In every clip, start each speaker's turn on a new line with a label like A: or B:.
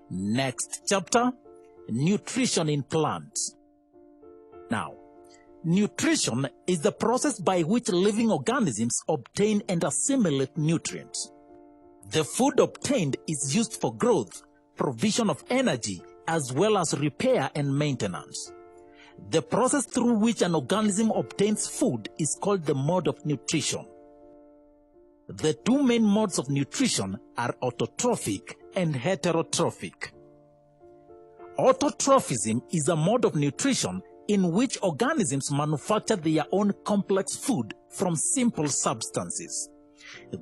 A: Next chapter, nutrition in plants. Now, nutrition is the process by which living organisms obtain and assimilate nutrients. The food obtained is used for growth, provision of energy, as well as repair and maintenance. The process through which an organism obtains food is called the mode of nutrition. The two main modes of nutrition are autotrophic and heterotrophic. Autotrophism is a mode of nutrition in which organisms manufacture their own complex food from simple substances.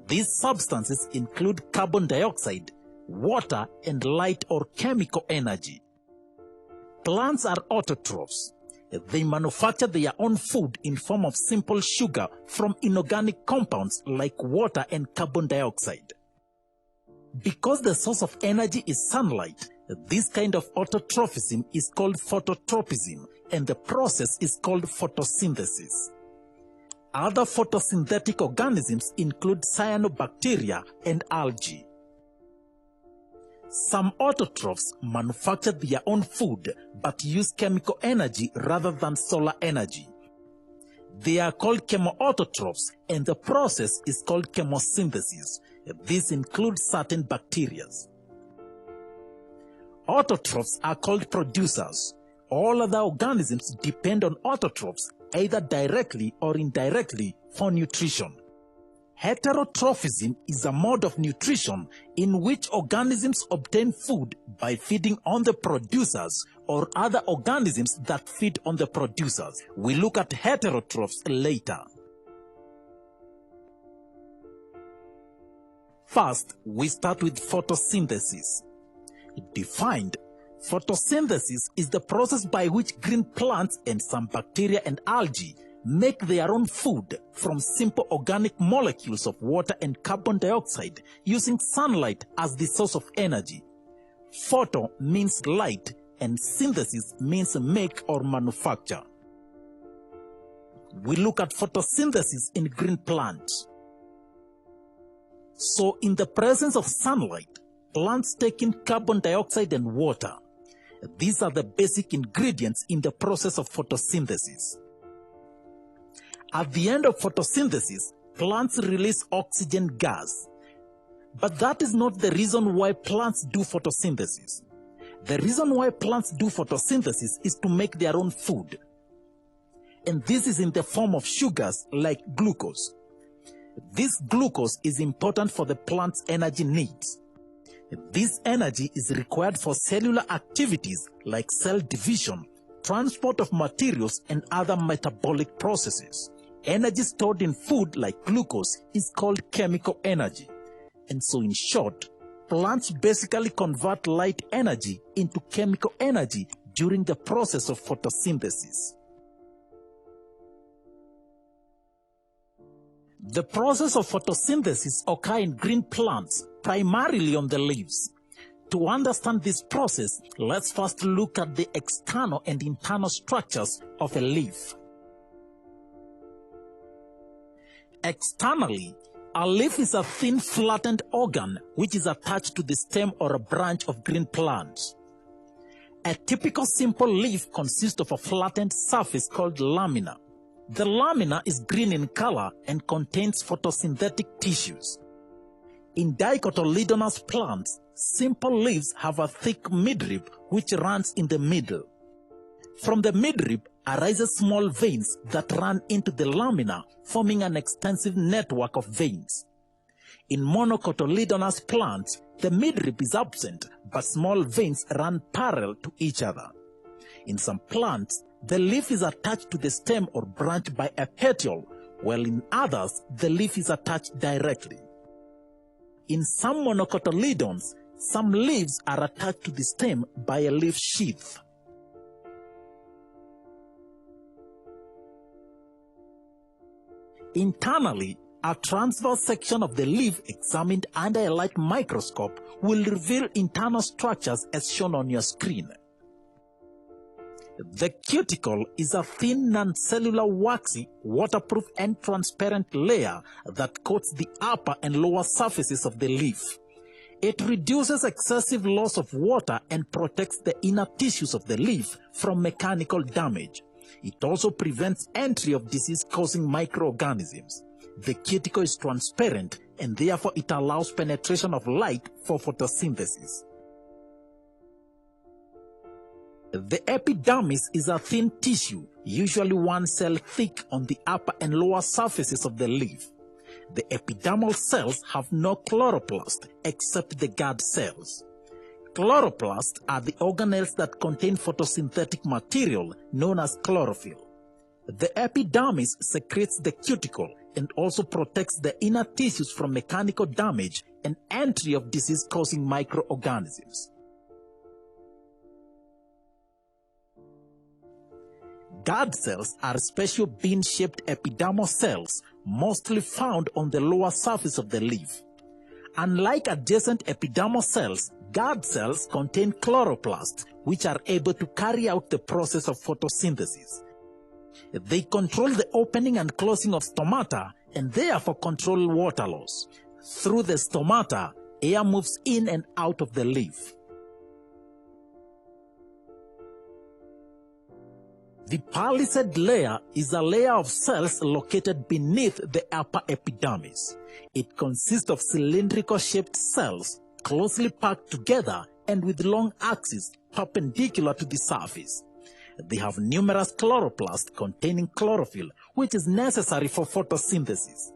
A: These substances include carbon dioxide, water, and light or chemical energy. Plants are autotrophs. They manufacture their own food in form of simple sugar from inorganic compounds like water and carbon dioxide. Because the source of energy is sunlight, this kind of autotrophism is called phototropism, and the process is called photosynthesis. Other photosynthetic organisms include cyanobacteria and algae. Some autotrophs manufacture their own food but use chemical energy rather than solar energy. They are called chemoautotrophs, and the process is called chemosynthesis. This includes certain bacteria. Autotrophs are called producers. All other organisms depend on autotrophs either directly or indirectly for nutrition. Heterotrophism is a mode of nutrition in which organisms obtain food by feeding on the producers or other organisms that feed on the producers. We look at heterotrophs later. First, we start with photosynthesis. Defined, photosynthesis is the process by which green plants and some bacteria and algae make their own food from simple organic molecules of water and carbon dioxide using sunlight as the source of energy. Photo means light and synthesis means make or manufacture. We look at photosynthesis in green plants. So in the presence of sunlight, plants take in carbon dioxide and water. These are the basic ingredients in the process of photosynthesis. At the end of photosynthesis, plants release oxygen gas. But that is not the reason why plants do photosynthesis. The reason why plants do photosynthesis is to make their own food. And this is in the form of sugars like glucose. This glucose is important for the plant's energy needs. This energy is required for cellular activities like cell division, transport of materials, and other metabolic processes. Energy stored in food like glucose is called chemical energy. And so in short, plants basically convert light energy into chemical energy during the process of photosynthesis. The process of photosynthesis occurs in green plants, primarily on the leaves. To understand this process, let's first look at the external and internal structures of a leaf. Externally, a leaf is a thin flattened organ which is attached to the stem or a branch of green plants. A typical simple leaf consists of a flattened surface called lamina. The lamina is green in color and contains photosynthetic tissues. In dicotyledonous plants, simple leaves have a thick midrib which runs in the middle. From the midrib arises small veins that run into the lamina, forming an extensive network of veins. In monocotyledonous plants, the midrib is absent, but small veins run parallel to each other. In some plants, the leaf is attached to the stem or branch by a petiole, while in others, the leaf is attached directly. In some monocotyledons, some leaves are attached to the stem by a leaf sheath. Internally, a transverse section of the leaf examined under a light microscope will reveal internal structures as shown on your screen. The cuticle is a thin non-cellular waxy, waterproof and transparent layer that coats the upper and lower surfaces of the leaf. It reduces excessive loss of water and protects the inner tissues of the leaf from mechanical damage. It also prevents entry of disease-causing microorganisms. The cuticle is transparent and therefore it allows penetration of light for photosynthesis. The epidermis is a thin tissue, usually 1 cell thick on the upper and lower surfaces of the leaf. The epidermal cells have no chloroplast except the guard cells. Chloroplasts are the organelles that contain photosynthetic material known as chlorophyll. The epidermis secretes the cuticle and also protects the inner tissues from mechanical damage and entry of disease-causing microorganisms. Guard cells are special bean-shaped epidermal cells mostly found on the lower surface of the leaf. Unlike adjacent epidermal cells, guard cells contain chloroplasts, which are able to carry out the process of photosynthesis. They control the opening and closing of stomata and therefore control water loss. Through the stomata, air moves in and out of the leaf. The palisade layer is a layer of cells located beneath the upper epidermis. It consists of cylindrical-shaped cells closely packed together and with long axes perpendicular to the surface. They have numerous chloroplasts containing chlorophyll, which is necessary for photosynthesis.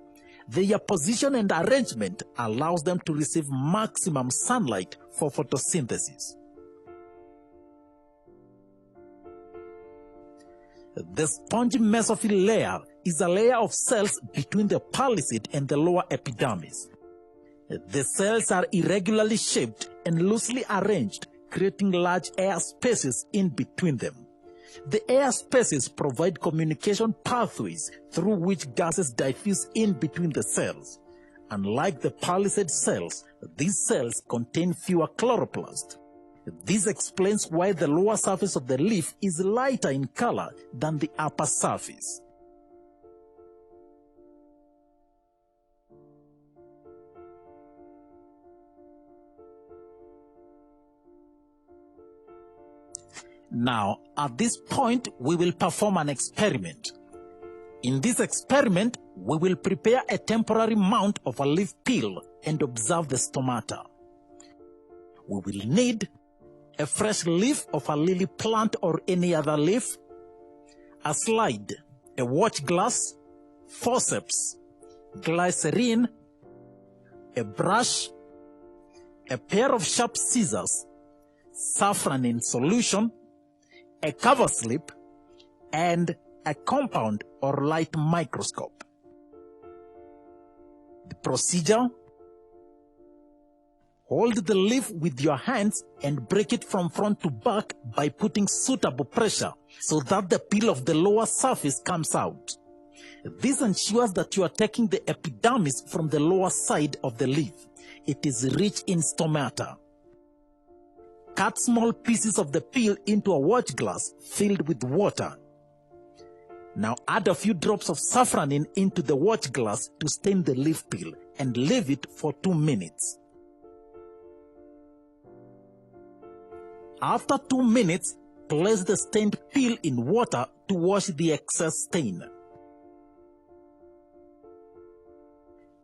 A: Their position and arrangement allows them to receive maximum sunlight for photosynthesis. The spongy mesophyll layer is a layer of cells between the palisade and the lower epidermis. The cells are irregularly shaped and loosely arranged, creating large air spaces in between them. The air spaces provide communication pathways through which gases diffuse in between the cells. Unlike the palisade cells, these cells contain fewer chloroplasts. This explains why the lower surface of the leaf is lighter in color than the upper surface. Now, at this point, we will perform an experiment. In this experiment, we will prepare a temporary mount of a leaf peel and observe the stomata. We will need a fresh leaf of a lily plant or any other leaf, a slide, a watch glass, forceps, glycerin, a brush, a pair of sharp scissors, saffron in solution, a cover slip, and a compound or light microscope. The procedure: hold the leaf with your hands and break it from front to back by putting suitable pressure so that the peel of the lower surface comes out. This ensures that you are taking the epidermis from the lower side of the leaf. It is rich in stomata. Cut small pieces of the peel into a watch glass filled with water. Now add a few drops of saffronin into the watch glass to stain the leaf peel and leave it for 2 minutes. After 2 minutes, place the stained peel in water to wash the excess stain.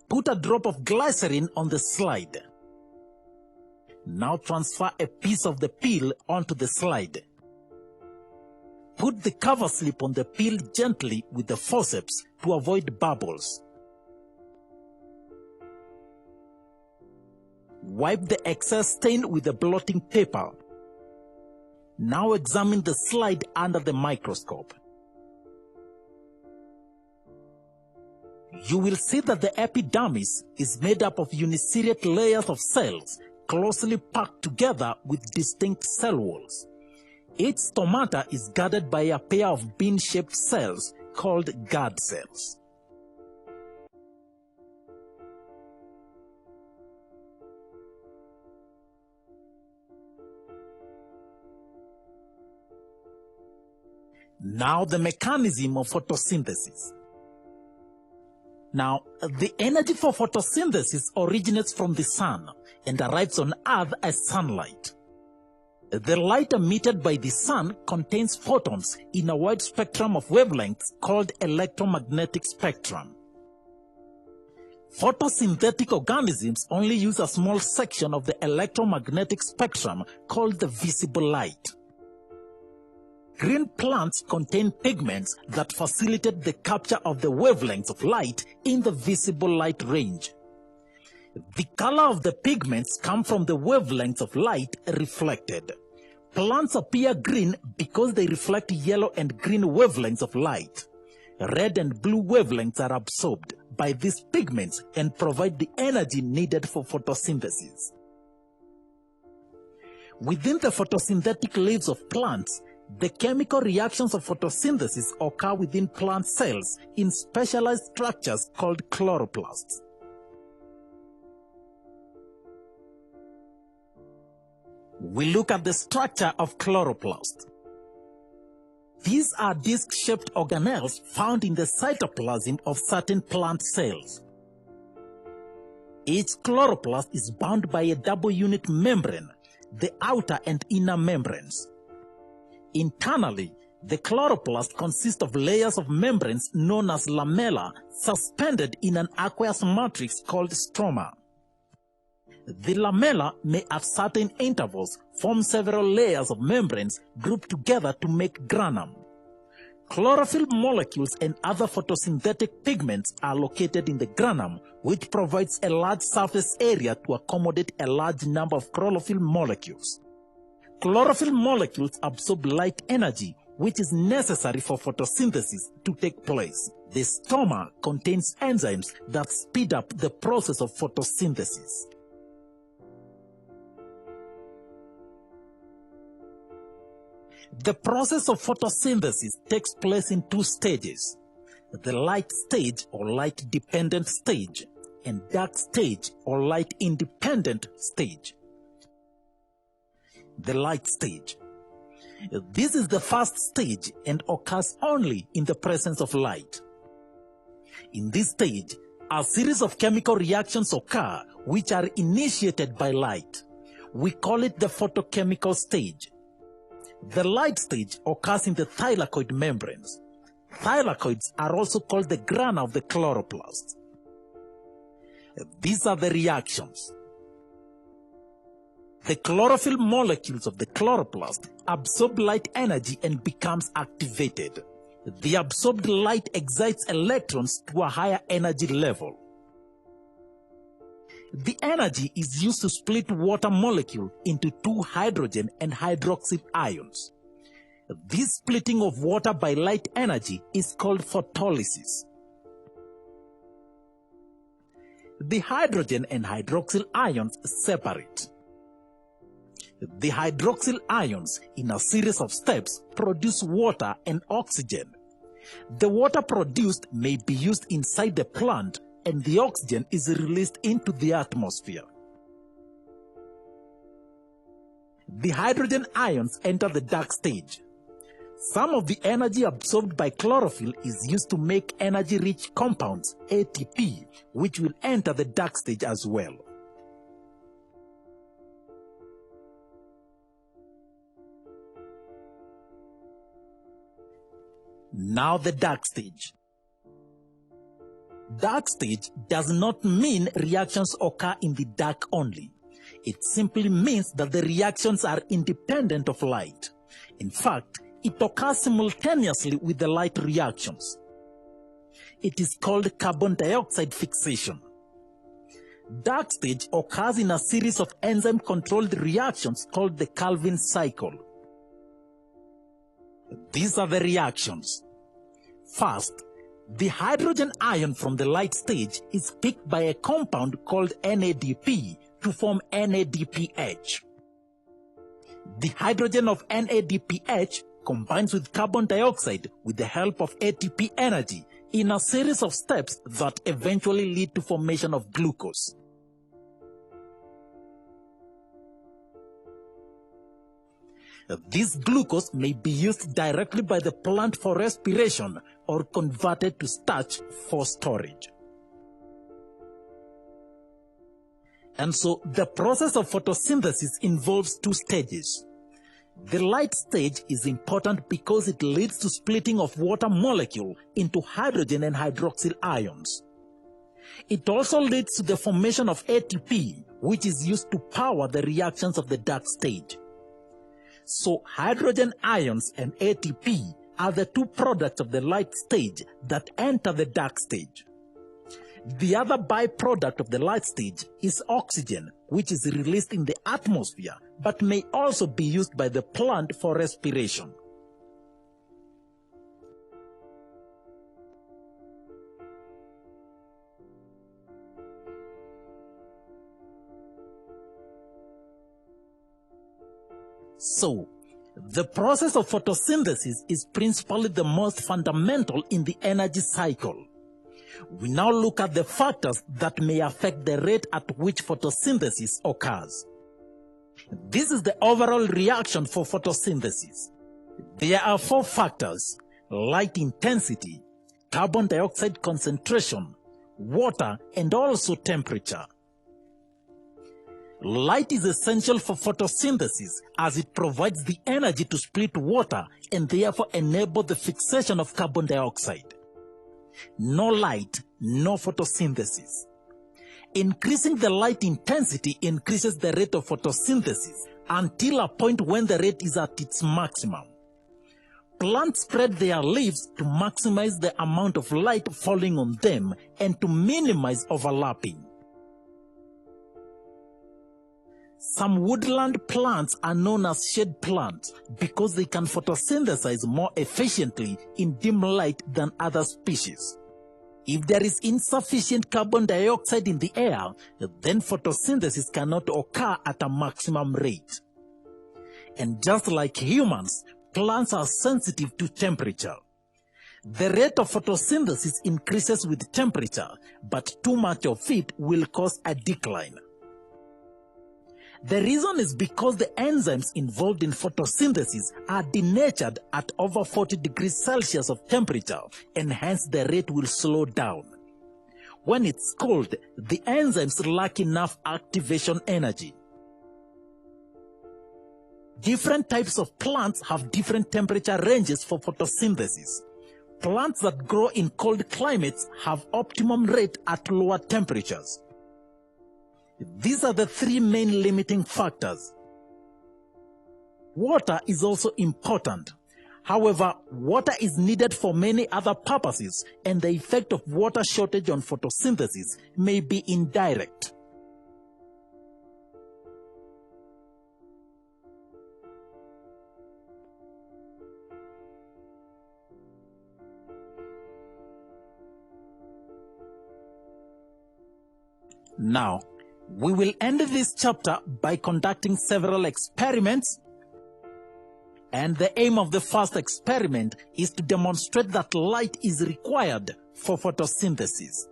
A: Put a drop of glycerin on the slide. Now transfer a piece of the peel onto the slide. Put the cover slip on the peel gently with the forceps to avoid bubbles. Wipe the excess stain with a blotting paper. Now examine the slide under the microscope. You will see that the epidermis is made up of uniseriate layers of cells closely packed together with distinct cell walls. Each stomata is guarded by a pair of bean-shaped cells called guard cells. Now the mechanism of photosynthesis. Now, the energy for photosynthesis originates from the sun and arrives on Earth as sunlight. The light emitted by the sun contains photons in a wide spectrum of wavelengths called electromagnetic spectrum. Photosynthetic organisms only use a small section of the electromagnetic spectrum called the visible light. Green plants contain pigments that facilitate the capture of the wavelengths of light in the visible light range. The color of the pigments come from the wavelengths of light reflected. Plants appear green because they reflect yellow and green wavelengths of light. Red and blue wavelengths are absorbed by these pigments and provide the energy needed for photosynthesis. Within the photosynthetic leaves of plants, the chemical reactions of photosynthesis occur within plant cells in specialized structures called chloroplasts. We look at the structure of chloroplast. These are disc-shaped organelles found in the cytoplasm of certain plant cells. Each chloroplast is bound by a double-unit membrane, the outer and inner membranes. Internally, the chloroplast consists of layers of membranes known as lamella suspended in an aqueous matrix called stroma. The lamella may at certain intervals form several layers of membranes grouped together to make granum. Chlorophyll molecules and other photosynthetic pigments are located in the granum, which provides a large surface area to accommodate a large number of chlorophyll molecules. Chlorophyll molecules absorb light energy, which is necessary for photosynthesis to take place. The stroma contains enzymes that speed up the process of photosynthesis. The process of photosynthesis takes place in two stages: the light stage or light-dependent stage, and dark stage or light-independent stage. The light stage. This is the first stage and occurs only in the presence of light. In this stage, a series of chemical reactions occur which are initiated by light. We call it the photochemical stage. The light stage occurs in the thylakoid membranes. Thylakoids are also called the grana of the chloroplast. These are the reactions. The chlorophyll molecules of the chloroplast absorb light energy and becomes activated. The absorbed light excites electrons to a higher energy level. The energy is used to split water molecule into two hydrogen and hydroxyl ions. This splitting of water by light energy is called photolysis. The hydrogen and hydroxyl ions separate. The hydroxyl ions, in a series of steps, produce water and oxygen. The water produced may be used inside the plant, and the oxygen is released into the atmosphere. The hydrogen ions enter the dark stage. Some of the energy absorbed by chlorophyll is used to make energy-rich compounds, ATP, which will enter the dark stage as well. Now the dark stage. Dark stage does not mean reactions occur in the dark only. It simply means that the reactions are independent of light. In fact, it occurs simultaneously with the light reactions. It is called carbon dioxide fixation. Dark stage occurs in a series of enzyme-controlled reactions called the Calvin cycle. These are the reactions. First, the hydrogen ion from the light stage is picked by a compound called NADP to form NADPH. The hydrogen of NADPH combines with carbon dioxide with the help of ATP energy in a series of steps that eventually lead to formation of glucose. This glucose may be used directly by the plant for respiration or converted to starch for storage. And so the process of photosynthesis involves two stages. The light stage is important because it leads to splitting of water molecule into hydrogen and hydroxyl ions. It also leads to the formation of ATP, which is used to power the reactions of the dark stage. So hydrogen ions and ATP are the two products of the light stage that enter the dark stage. The other byproduct of the light stage is oxygen, which is released in the atmosphere, but may also be used by the plant for respiration. So, the process of photosynthesis is principally the most fundamental in the energy cycle. We now look at the factors that may affect the rate at which photosynthesis occurs. This is the overall reaction for photosynthesis. There are four factors: light intensity, carbon dioxide concentration, water, and also temperature. Light is essential for photosynthesis as it provides the energy to split water and therefore enable the fixation of carbon dioxide. No light, no photosynthesis. Increasing the light intensity increases the rate of photosynthesis until a point when the rate is at its maximum. Plants spread their leaves to maximize the amount of light falling on them and to minimize overlapping. Some woodland plants are known as shade plants because they can photosynthesize more efficiently in dim light than other species. If there is insufficient carbon dioxide in the air, then photosynthesis cannot occur at a maximum rate. And just like humans, plants are sensitive to temperature. The rate of photosynthesis increases with temperature, but too much of it will cause a decline. The reason is because the enzymes involved in photosynthesis are denatured at over 40 degrees Celsius of temperature, and hence the rate will slow down. When it's cold, the enzymes lack enough activation energy. Different types of plants have different temperature ranges for photosynthesis. Plants that grow in cold climates have optimum rate at lower temperatures. These are the three main limiting factors. Water is also important. However, water is needed for many other purposes, and the effect of water shortage on photosynthesis may be indirect. Now, we will end this chapter by conducting several experiments, and the aim of the first experiment is to demonstrate that light is required for photosynthesis.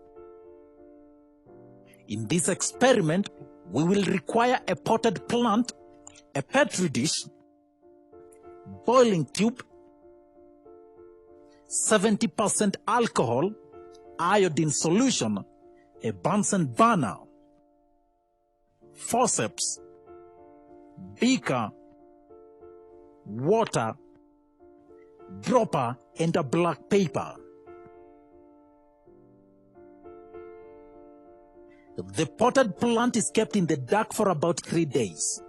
A: In this experiment, we will require a potted plant, a petri dish, boiling tube, 70% alcohol, iodine solution, a Bunsen burner, forceps, beaker, water, dropper, and a black paper. The potted plant is kept in the dark for about 3 days.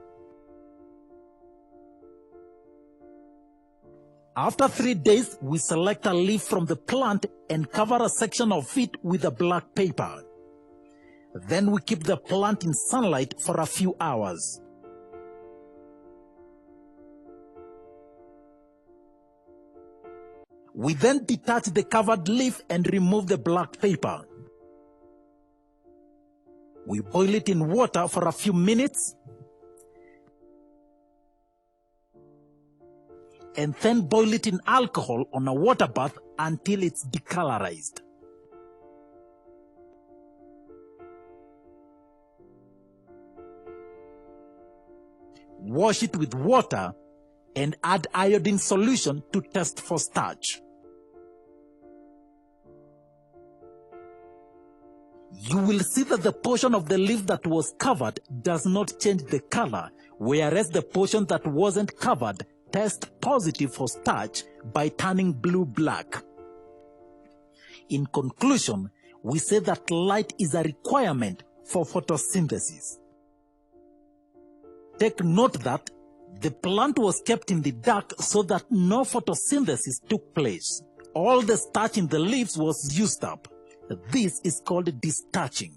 A: After 3 days, we select a leaf from the plant and cover a section of it with a black paper. Then we keep the plant in sunlight for a few hours. We then detach the covered leaf and remove the black paper. We boil it in water for a few minutes and then boil it in alcohol on a water bath until it's decolorized. Wash it with water and add iodine solution to test for starch. you will see that the portion of the leaf that was covered does not change the color, whereas the portion that wasn't covered tests positive for starch by turning blue-black. In conclusion, we say that light is a requirement for photosynthesis. Take note that the plant was kept in the dark so that no photosynthesis took place. All the starch in the leaves was used up. This is called destarching.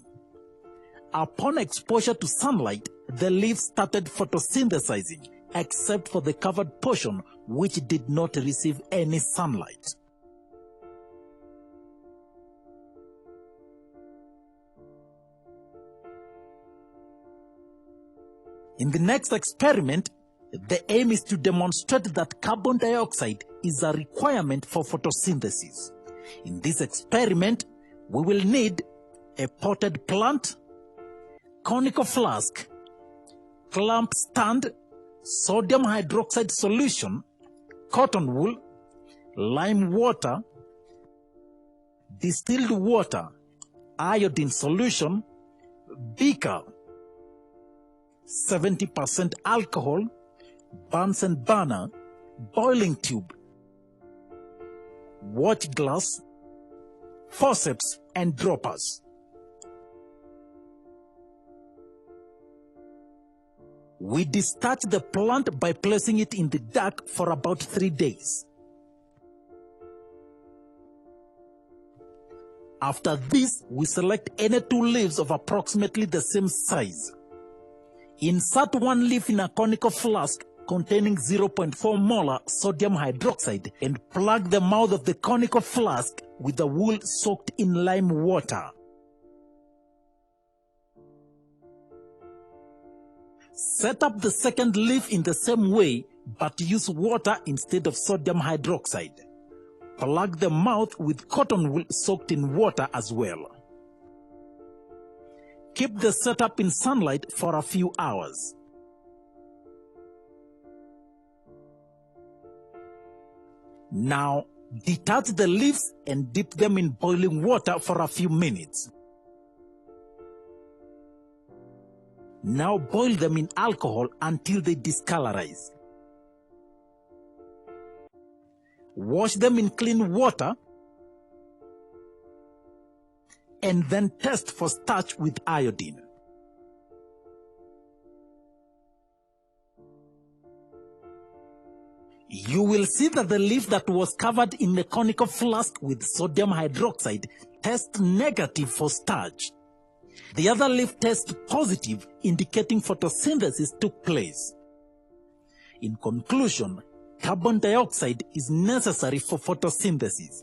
A: Upon exposure to sunlight, the leaves started photosynthesizing, except for the covered portion, which did not receive any sunlight. In the next experiment, the aim is to demonstrate that carbon dioxide is a requirement for photosynthesis. In this experiment, we will need a potted plant, conical flask, clamp stand, sodium hydroxide solution, cotton wool, lime water, distilled water, iodine solution, beaker, 70% alcohol, Bunsen burner, boiling tube, watch glass, forceps, and droppers. We destarch the plant by placing it in the dark for about 3 days. After this, we select any 2 leaves of approximately the same size. Insert 1 leaf in a conical flask containing 0.4 molar sodium hydroxide and plug the mouth of the conical flask with the wool soaked in lime water. Set up the second leaf in the same way, but use water instead of sodium hydroxide. Plug the mouth with cotton wool soaked in water as well. Keep the setup in sunlight for a few hours. Now, detach the leaves and dip them in boiling water for a few minutes. Now boil them in alcohol until they discolorize. Wash them in clean water and then test for starch with iodine. You will see that the leaf that was covered in the conical flask with sodium hydroxide tests negative for starch. The other leaf tests positive, indicating photosynthesis took place. In conclusion, carbon dioxide is necessary for photosynthesis.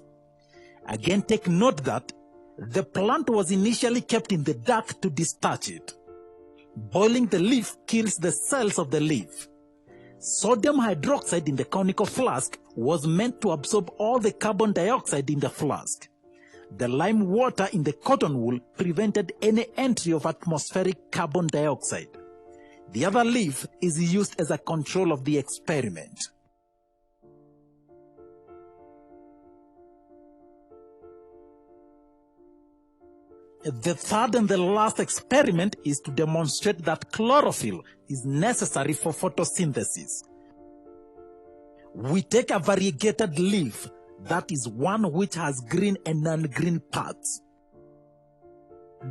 A: Again, take note that the plant was initially kept in the dark to destarch it. Boiling the leaf kills the cells of the leaf. Sodium hydroxide in the conical flask was meant to absorb all the carbon dioxide in the flask. The lime water in the cotton wool prevented any entry of atmospheric carbon dioxide. The other leaf is used as a control of the experiment. The third and the last experiment is to demonstrate that chlorophyll is necessary for photosynthesis. We take a variegated leaf, that is one which has green and non-green parts.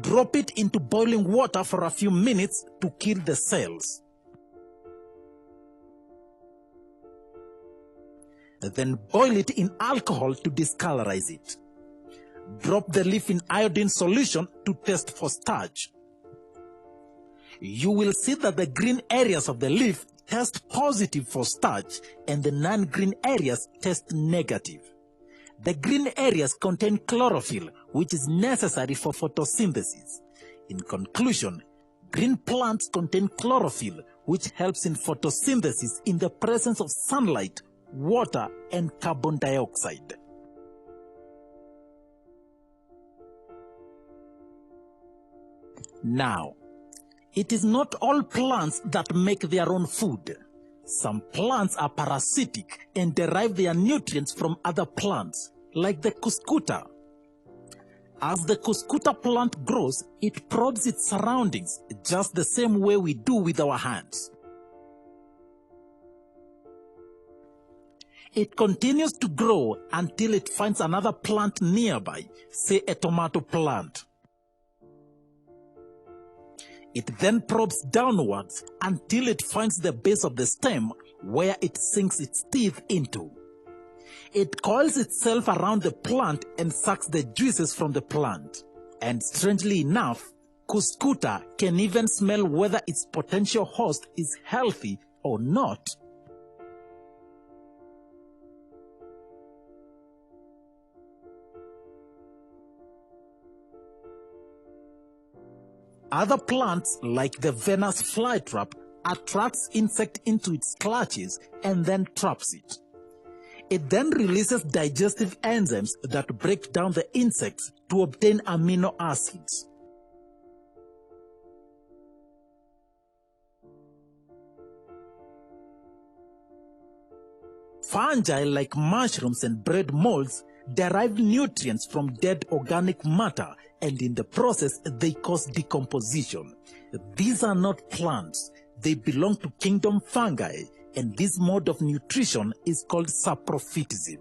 A: Drop it into boiling water for a few minutes to kill the cells. Then boil it in alcohol to discolorize it. Drop the leaf in iodine solution to test for starch. You will see that the green areas of the leaf test positive for starch and the non-green areas test negative. The green areas contain chlorophyll, which is necessary for photosynthesis. In conclusion, green plants contain chlorophyll, which helps in photosynthesis in the presence of sunlight, water, and carbon dioxide. Now, it is not all plants that make their own food. Some plants are parasitic and derive their nutrients from other plants, like the cuscuta. As the Cuscuta plant grows, it probes its surroundings just the same way we do with our hands. It continues to grow until it finds another plant nearby, say a tomato plant. It then probes downwards until it finds the base of the stem where it sinks its teeth into. It coils itself around the plant and sucks the juices from the plant. And strangely enough, Cuscuta can even smell whether its potential host is healthy or not. Other plants, like the Venus flytrap, attracts insect into its clutches and then traps it. It then releases digestive enzymes that break down the insects to obtain amino acids. Fungi like mushrooms and bread molds derive nutrients from dead organic matter, and in the process they cause decomposition. These are not plants, they belong to kingdom fungi, and this mode of nutrition is called saprophytism.